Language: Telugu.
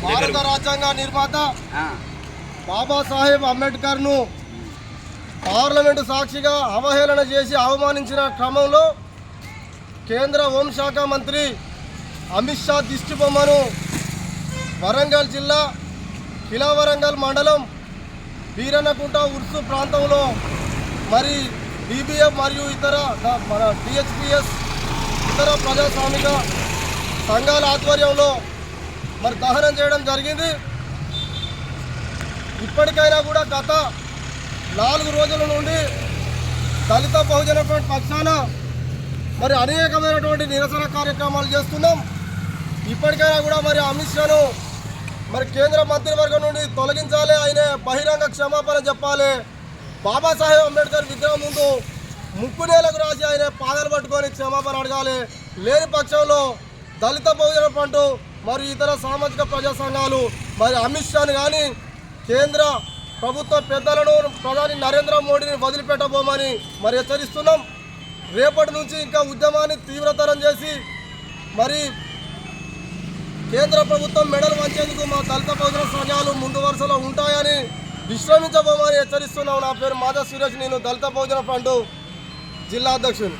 భారత రాజ్యాంగ నిర్మాత బాబాసాహెబ్ అంబేద్కర్ను పార్లమెంటు సాక్షిగా అవహేళన చేసి అవమానించిన క్రమంలో కేంద్ర హోంశాఖ మంత్రి అమిత్ షా దిష్టిబొమ్మను వరంగల్ జిల్లా కిలావరంగల్ మండలం వీరన్నకుంట ఉర్సు ప్రాంతంలో మరి బీబీఎఫ్ మరియు ఇతర డిహెచ్పిఎస్ ఇతర ప్రజాస్వామిక సంఘాల ఆధ్వర్యంలో మరి దహనం చేయడం జరిగింది. ఇప్పటికైనా కూడా గత 4 రోజుల నుండి దళిత బహుజన ఫ్రంట్ పక్షాన మరి అనేకమైనటువంటి నిరసన కార్యక్రమాలు చేస్తున్నాం. ఇప్పటికైనా కూడా మరి అమిత్ షాను మరి కేంద్ర మంత్రివర్గం నుండి తొలగించాలి, ఆయన బహిరంగ క్షమాపణ చెప్పాలి. బాబాసాహెబ్ అంబేద్కర్ విగ్రహం ముందు ముక్కు నేలకు రాసి ఆయన పాదాలు పట్టుకొని క్షమాపణ అడగాలి. లేని పక్షంలో దళిత బహుజన ఫ్రంట్ మరియు ఇతర సామాజిక ప్రజా సంఘాలు మరి అమిత్ షాను కానీ కేంద్ర ప్రభుత్వ పెద్దలను ప్రధాని నరేంద్ర మోడీని వదిలిపెట్టబోమని మరి హెచ్చరిస్తున్నాం. రేపటి నుంచి ఇంకా ఉద్యమాన్ని తీవ్రతరం చేసి మరి కేంద్ర ప్రభుత్వం మెడలు వంచేందుకు మా దళిత బహుజన సంఘాలు ముందు వరుసలో ఉంటాయని విశ్రమించబోమని హెచ్చరిస్తున్నాం. నా పేరు మాధవ్ సురేష్, నేను దళిత బహుజన ఫ్రంట్ జిల్లా అధ్యక్షుడు.